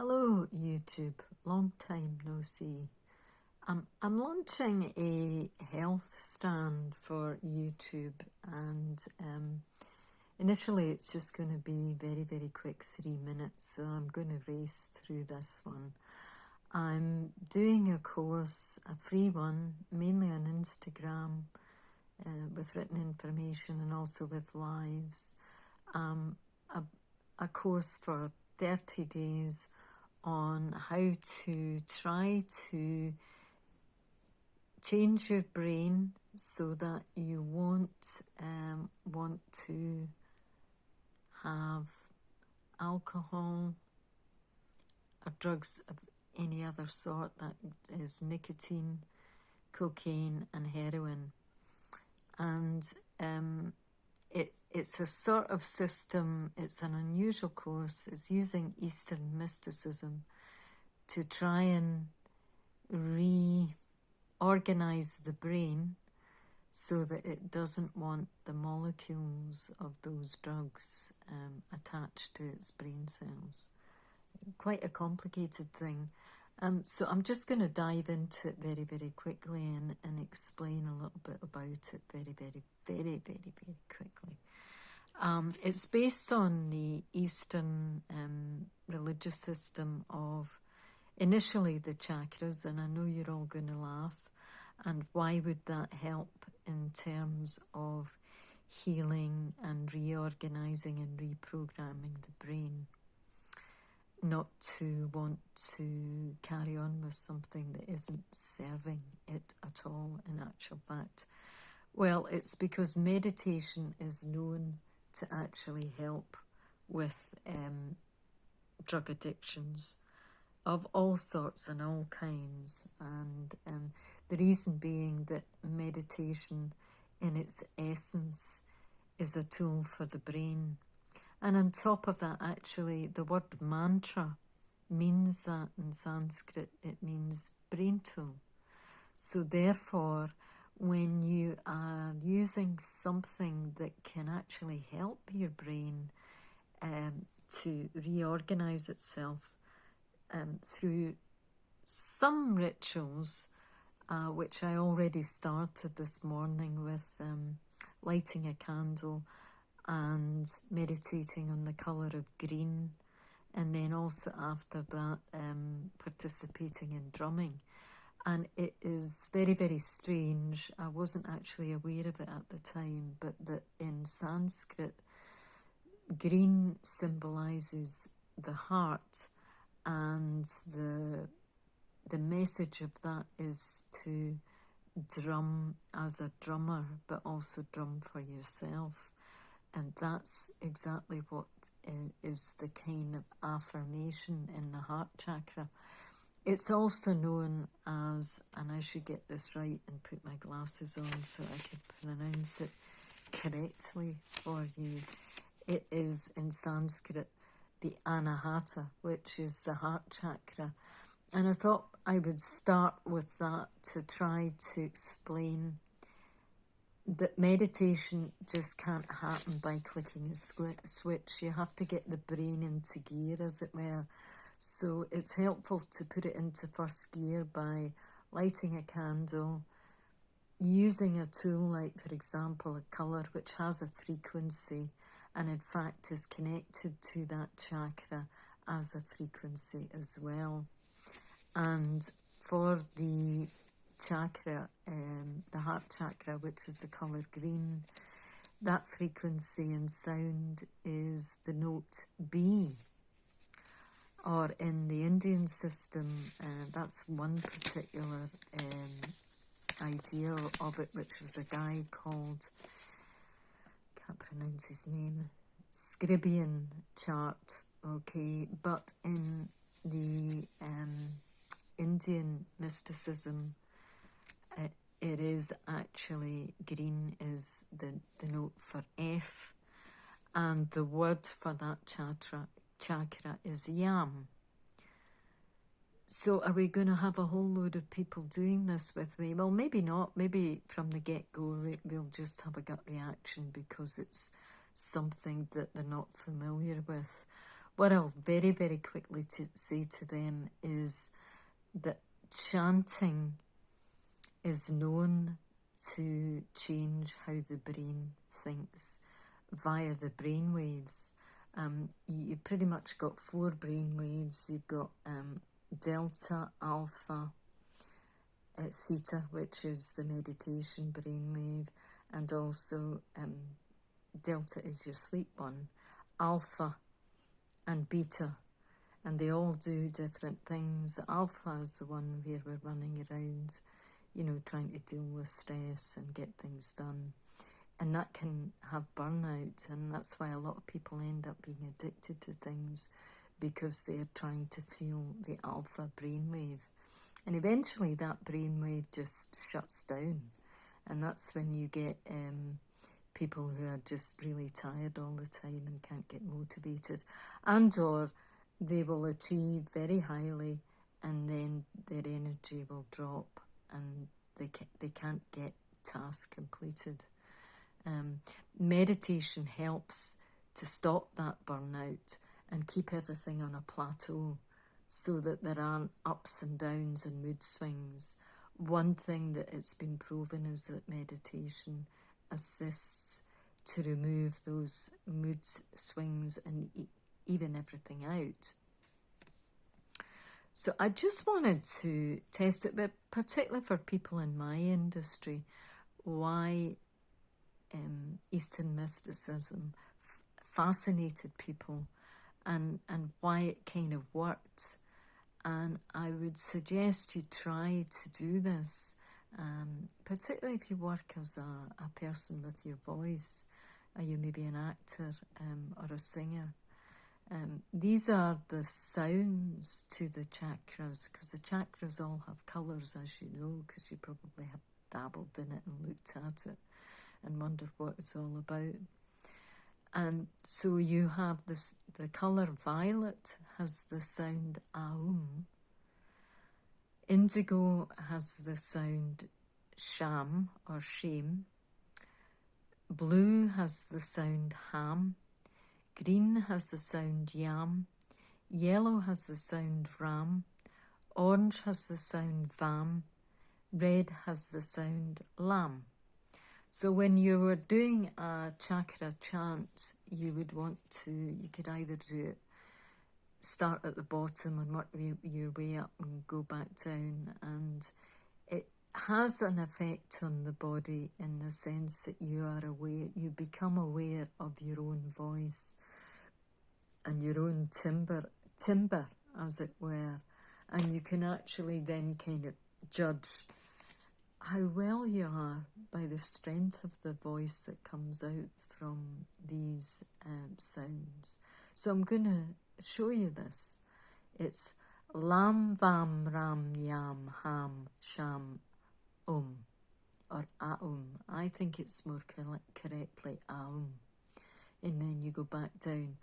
Hello YouTube, long time no see. I'm launching a health stand for YouTube, and initially it's just going to be very quick, 3 minutes, so I'm going to race through this one. I'm doing a course, a free one, mainly on Instagram, with written information and also with lives. A course for 30 days on how to try to change your brain so that you won't want to have alcohol or drugs of any other sort, that is nicotine, cocaine and heroin. And it's a sort of system, it's an unusual course, it's using Eastern Mysticism to try and reorganize the brain so that it doesn't want the molecules of those drugs attached to its brain cells. Quite a complicated thing. So I'm just going to dive into it very quickly and explain a little bit about it very quickly. It's based on the Eastern religious system of initially the chakras, and I know you're all going to laugh. And why would that help in terms of healing and reorganizing and reprogramming the brain? Not to want to carry on with something that isn't serving it at all, in actual fact. Well, it's because meditation is known to actually help with drug addictions of all sorts and all kinds, and the reason being that meditation in its essence is a tool for the brain. And on top of that, actually, the word mantra means that in Sanskrit, it means brain tool. So therefore, when you are using something that can actually help your brain to reorganize itself through some rituals, which I already started this morning with lighting a candle and meditating on the colour of green, and then also after that participating in drumming. And it is very strange. I wasn't actually aware of it at the time, but that in Sanskrit, green symbolises the heart, and the message of that is to drum as a drummer, but also drum for yourself. And that's exactly what is the kind of affirmation in the heart chakra. It's also known as, and I should get this right and put my glasses on so I can pronounce it correctly for you. It is in Sanskrit the Anahata, which is the heart chakra. And I thought I would start with that to try to explain that meditation just can't happen by clicking a switch. You have to get the brain into gear, as it were. So it's helpful to put it into first gear by lighting a candle, using a tool like, for example, a colour which has a frequency and in fact is connected to that chakra as a frequency as well. And for the chakra, the heart chakra, which is the colour green, that frequency and sound is the note B. Or in the Indian system, that's one particular idea of it, which was a guy called, can't pronounce his name, Scribian chart, okay, but in the Indian mysticism, it is actually green is the note for F, and the word for that chakra is yam. So are we going to have a whole load of people doing this with me? Well, maybe not. Maybe from the get-go they'll just have a gut reaction because it's something that they're not familiar with. what I'll very, very quickly say to them is that chanting is known to change how the brain thinks via the brain waves. You pretty much got 4 brain waves. You've got delta, alpha, theta, which is the meditation brainwave, and also delta is your sleep one, alpha and beta, and they all do different things. Alpha is the one where we're running around, trying to deal with stress and get things done. And that can have burnout, and that's why a lot of people end up being addicted to things, because they're trying to feel the alpha brainwave. And eventually that brainwave just shuts down. And that's when you get people who are just really tired all the time and can't get motivated. And or they will achieve very highly and then their energy will drop and they can't get tasks completed. Meditation helps to stop that burnout and keep everything on a plateau so that there aren't ups and downs and mood swings. One thing that it's been proven is that meditation assists to remove those mood swings and even everything out. So I just wanted to test it, but particularly for people in my industry, why Eastern mysticism fascinated people and why it kind of worked. And I would suggest you try to do this, particularly if you work as a person with your voice, or you may be an actor or a singer. These are the sounds to the chakras, because the chakras all have colours, as you know, because you probably have dabbled in it and looked at it and wondered what it's all about. And so you have this, the colour violet has the sound aum. Indigo has the sound sham or shame. Blue has the sound ham. Green has the sound yam. Yellow has the sound ram. Orange has the sound vam. Red has the sound lam. So when you were doing a chakra chant, you would want to, you could either do it, start at the bottom and work your way up and go back down. And it has an effect on the body in the sense that you are aware, you become aware of your own voice and your own timbre, as it were. And you can actually then kind of judge how well you are by the strength of the voice that comes out from these sounds. So I'm going to show you this. It's lam, vam, ram, yam, ham, sham, or aum. I think it's more correctly aum. And then you go back down.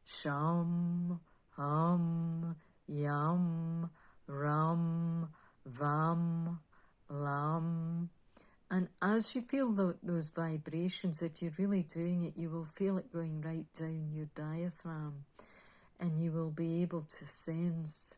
Sham, ham, yam, ram, vam, lam. And as you feel those vibrations, if you're really doing it, you will feel it going right down your diaphragm, and you will be able to sense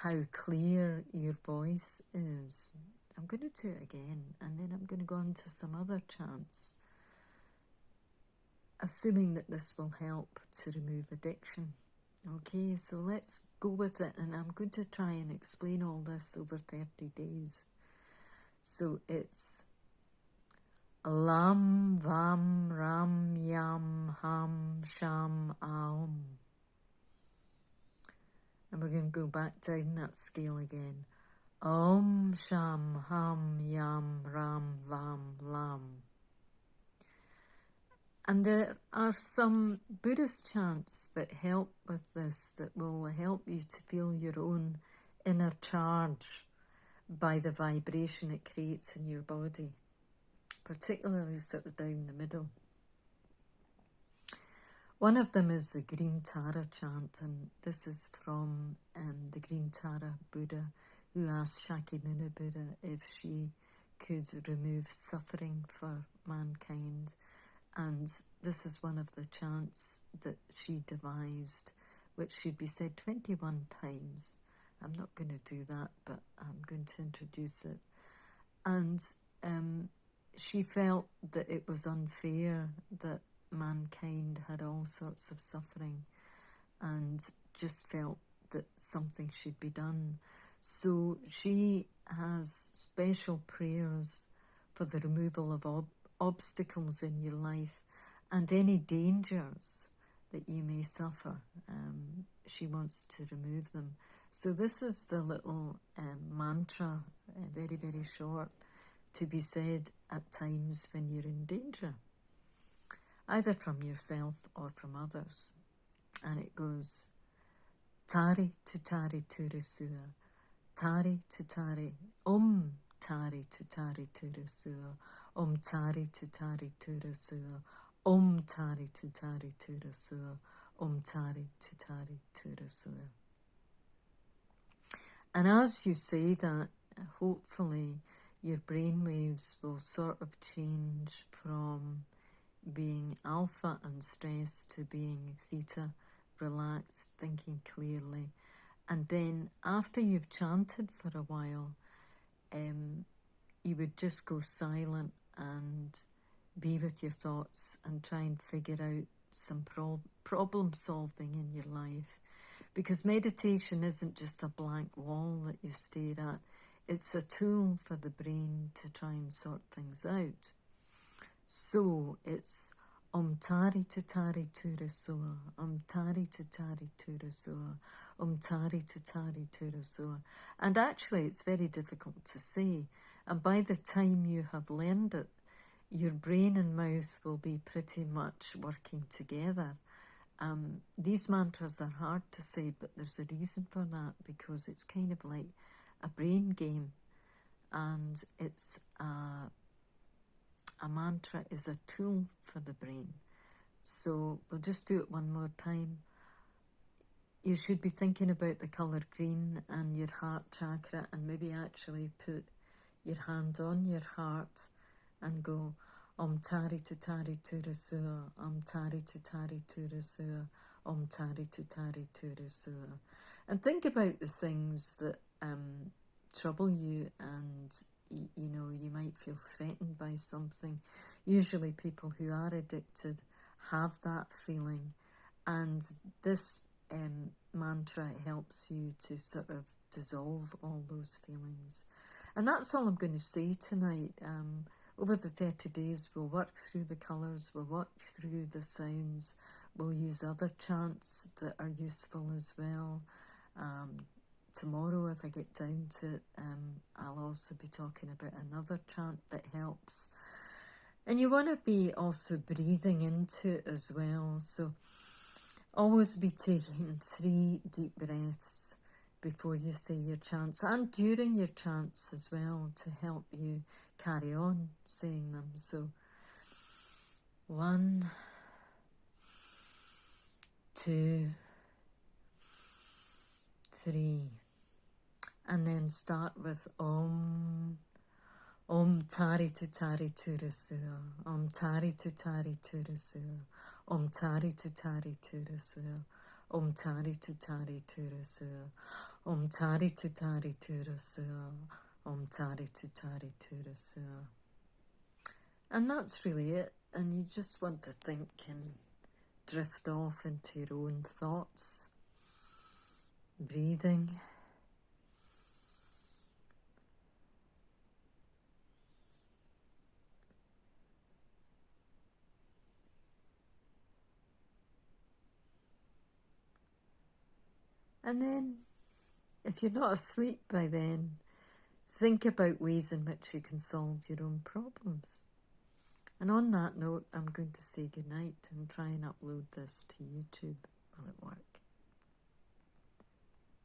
how clear your voice is. I'm going to do it again, and then I'm going to go on to some other chants, assuming that this will help to remove addiction. Okay, so let's go with it, and I'm going to try and explain all this over 30 days. So it's lam, vam, ram, yam, ham, sham, aum. And we're going to go back down that scale again. Om, sham, ham, yam, ram, vam, lam. And there are some Buddhist chants that help with this, that will help you to feel your own inner charge by the vibration it creates in your body, particularly sort of down the middle. One of them is the Green Tara chant, and this is from the Green Tara Buddha, who asked Shakyamuni Buddha if she could remove suffering for mankind. And this is one of the chants that she devised, which should be said 21 times. I'm not going to do that, but I'm going to introduce it. And she felt that it was unfair that mankind had all sorts of suffering, and just felt that something should be done. So she has special prayers for the removal of obstacles in your life and any dangers that you may suffer. She wants to remove them. So this is the little mantra, very, very short, to be said at times when you're in danger, either from yourself or from others. And it goes, Tari tutari turusua, Tari tutari, Tari tutari turusua, Tari tutari turusua, Tari tutari turusua, Tari tutari turusua. And as you say that, hopefully your brainwaves will sort of change from being alpha and stress to being theta, relaxed, thinking clearly. And then after you've chanted for a while, you would just go silent and be with your thoughts and try and figure out some problem solving in your life. Because meditation isn't just a blank wall that you stare at. It's a tool for the brain to try and sort things out. So it's Tari tutari turusua, Tari tutari turusua, Tari tutari turusua. And actually it's very difficult to say. And by the time you have learned it, your brain and mouth will be pretty much working together. These mantras are hard to say, but there's a reason for that, because it's kind of like a brain game, and it's a mantra is a tool for the brain. So we'll just do it one more time. You should be thinking about the colour green and your heart chakra, and maybe actually put your hand on your heart and go Tari tutari turusua, Tari tutari turusua, Tari tutari turusua. And think about the things that trouble you, and you know, you might feel threatened by something. Usually people who are addicted have that feeling, and this mantra helps you to sort of dissolve all those feelings. And that's all I'm going to say tonight. Over the 30 days, we'll work through the colours, we'll work through the sounds, we'll use other chants that are useful as well. Tomorrow, if I get down to it, I'll also be talking about another chant that helps. And you want to be also breathing into it as well. So always be taking 3 deep breaths before you say your chants, and during your chants as well, to help you carry on saying them. So 1, 2, 3, and then start with Om Tari tutari turusua, Tari tutari turusua, Tari tutari turusua, Tari tutari turusua, Tari tutari turusua, Tari tutari turusua. And that's really it. And you just want to think and drift off into your own thoughts, breathing. And then, if you're not asleep by then, think about ways in which you can solve your own problems. And on that note, I'm going to say goodnight and try and upload this to YouTube while it works.